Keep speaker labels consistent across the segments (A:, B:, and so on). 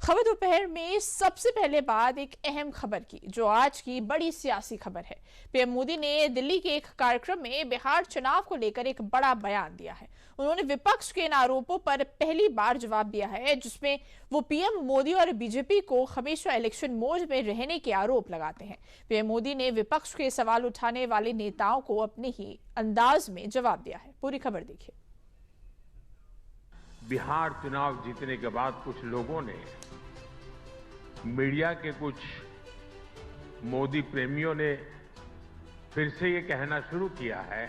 A: खबर दोपहर में सबसे पहले बात एक अहम खबर की, जो आज की बड़ी सियासी खबर है। पीएम मोदी ने दिल्ली के एक कार्यक्रम में बिहार चुनाव को लेकर एक बड़ा बयान दिया है। उन्होंने विपक्ष के इन आरोपों पर पहली बार जवाब दिया है, जिसमें वो पीएम मोदी और बीजेपी को हमेशा इलेक्शन मोड में रहने के आरोप लगाते हैं। पीएम मोदी ने विपक्ष के सवाल उठाने वाले नेताओं को अपने ही अंदाज में जवाब दिया है। पूरी खबर देखिए।
B: बिहार चुनाव जीतने के बाद कुछ लोगों ने, मीडिया के कुछ मोदी प्रेमियों ने फिर से ये कहना शुरू किया है,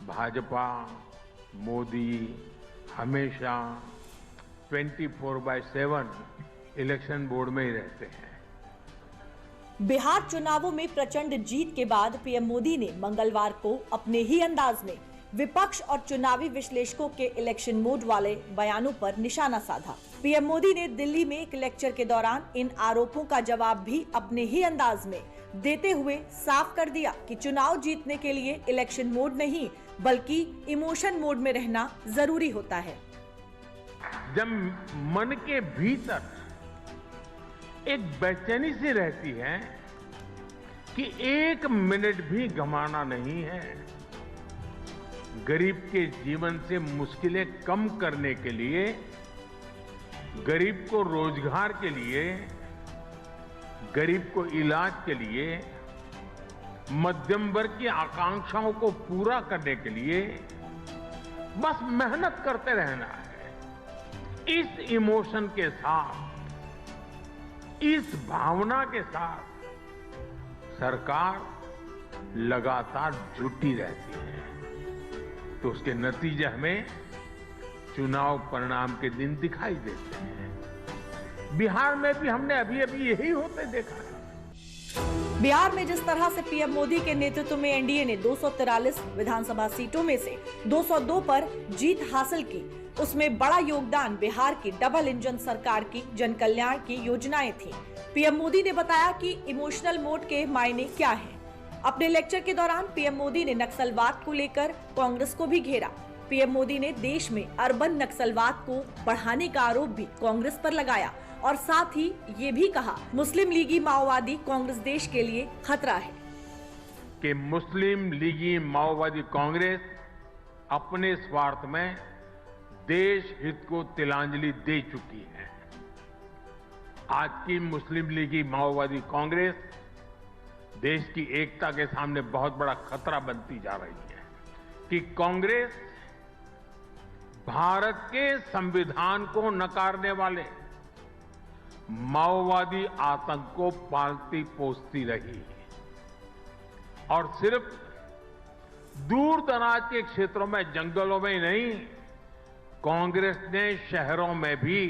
B: भाजपा मोदी हमेशा 24/7 इलेक्शन बोर्ड में ही रहते हैं।
C: बिहार चुनावों में प्रचंड जीत के बाद पीएम मोदी ने मंगलवार को अपने ही अंदाज में विपक्ष और चुनावी विश्लेषकों के इलेक्शन मोड वाले बयानों पर निशाना साधा। पीएम मोदी ने दिल्ली में एक लेक्चर के दौरान इन आरोपों का जवाब भी अपने ही अंदाज में देते हुए साफ कर दिया कि चुनाव जीतने के लिए इलेक्शन मोड नहीं बल्कि इमोशन मोड में रहना जरूरी होता है।
B: जब मन के भीतर एक बेचैनी सी रहती है कि एक मिनट भी गंवाना नहीं है, गरीब के जीवन से मुश्किलें कम करने के लिए, गरीब को रोजगार के लिए, गरीब को इलाज के लिए, मध्यम वर्ग की आकांक्षाओं को पूरा करने के लिए बस मेहनत करते रहना है। इस इमोशन के साथ, इस भावना के साथ सरकार लगातार जुटी रहती है, तो उसके नतीजे हमें चुनाव परिणाम के दिन दिखाई देते हैं। बिहार में भी हमने अभी यही होते देखा है।
C: बिहार में जिस तरह से पीएम मोदी के नेतृत्व में एनडीए ने 243 विधानसभा सीटों में से 202 पर जीत हासिल की, उसमें बड़ा योगदान बिहार की डबल इंजन सरकार की जन कल्याण की योजनाएं थी। पीएम मोदी ने बताया कि इमोशनल मोड के मायने क्या हैं। अपने लेक्चर के दौरान पीएम मोदी ने नक्सलवाद को लेकर कांग्रेस को भी घेरा। पीएम मोदी ने देश में अर्बन नक्सलवाद को बढ़ाने का आरोप भी कांग्रेस पर लगाया और साथ ही ये भी कहा, मुस्लिम लीगी माओवादी कांग्रेस देश के लिए खतरा है।
B: कि मुस्लिम लीगी माओवादी कांग्रेस अपने स्वार्थ में देश हित को तिलांजलि दे चुकी है। आज की मुस्लिम लीगी माओवादी कांग्रेस देश की एकता के सामने बहुत बड़ा खतरा बनती जा रही है कि कांग्रेस भारत के संविधान को नकारने वाले माओवादी आतंक को पालती पोसती रही और सिर्फ दूर दराज के क्षेत्रों में, जंगलों में ही नहीं, कांग्रेस ने शहरों में भी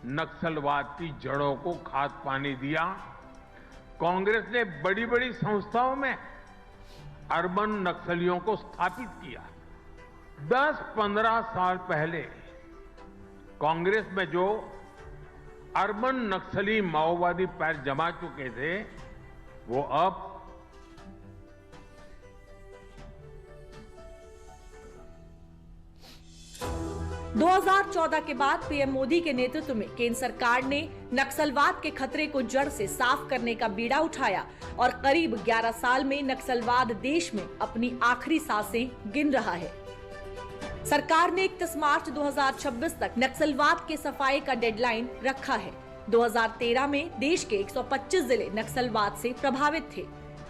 B: नक्सलवाद की जड़ों को खाद पानी दिया। कांग्रेस ने बड़ी बड़ी संस्थाओं में अर्बन नक्सलियों को स्थापित किया। 10-15 साल पहले कांग्रेस में जो अर्बन नक्सली माओवादी पैर जमा चुके थे, वो अब
C: 2014 के बाद पीएम मोदी के नेतृत्व में केंद्र सरकार ने नक्सलवाद के खतरे को जड़ से साफ करने का बीड़ा उठाया और करीब 11 साल में नक्सलवाद देश में अपनी आखिरी सांसें गिन रहा है। सरकार ने 31 मार्च 2026 तक नक्सलवाद के सफाई का डेडलाइन रखा है। 2013 में देश के 125 जिले नक्सलवाद से प्रभावित थे।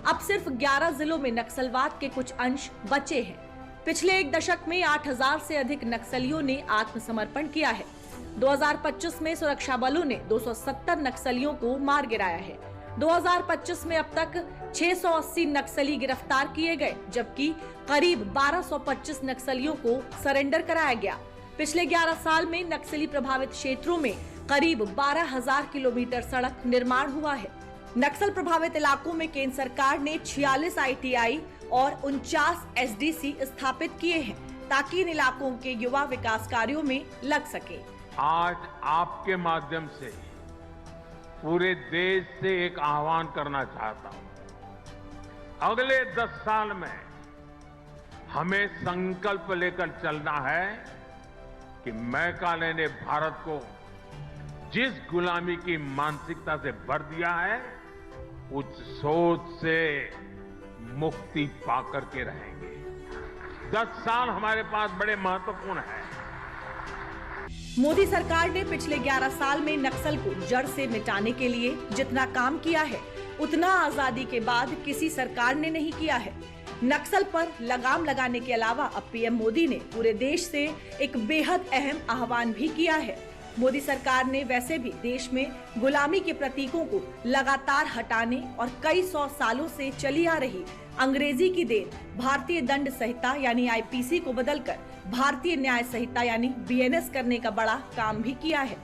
C: अब सिर्फ 11 जिलों में नक्सलवाद के कुछ अंश बचे हैं। पिछले एक दशक में 8000 से अधिक नक्सलियों ने आत्मसमर्पण किया है। 2025 में सुरक्षा बलों ने 270 नक्सलियों को मार गिराया है। 2025 में अब तक 680 नक्सली गिरफ्तार किए गए, जबकि करीब 1225 नक्सलियों को सरेंडर कराया गया। पिछले 11 साल में नक्सली प्रभावित क्षेत्रों में करीब 12,000 किलोमीटर सड़क निर्माण हुआ है। नक्सल प्रभावित इलाकों में केंद्र सरकार ने 46 ITI और 49 SDC स्थापित किए हैं, ताकि इन इलाकों के युवा विकास कार्यों में लग सके।
B: आज आपके माध्यम से पूरे देश से एक आह्वान करना चाहता हूं। अगले 10 साल में हमें संकल्प लेकर चलना है कि मेघालय ने भारत को जिस गुलामी की मानसिकता से भर दिया है, उस सोच से मुक्ति पाकर के रहेंगे। 10 साल हमारे पास बड़े महत्वपूर्ण हैं।
C: मोदी सरकार ने पिछले 11 साल में नक्सल को जड़ से मिटाने के लिए जितना काम किया है, उतना आजादी के बाद किसी सरकार ने नहीं किया है। नक्सल पर लगाम लगाने के अलावा अब पीएम मोदी ने पूरे देश से एक बेहद अहम आह्वान भी किया है। मोदी सरकार ने वैसे भी देश में गुलामी के प्रतीकों को लगातार हटाने और कई 100 सालों से चली आ रही अंग्रेजी की देन भारतीय दंड संहिता यानी आईपीसी को बदलकर भारतीय न्याय संहिता यानी बीएनएस करने का बड़ा काम भी किया है।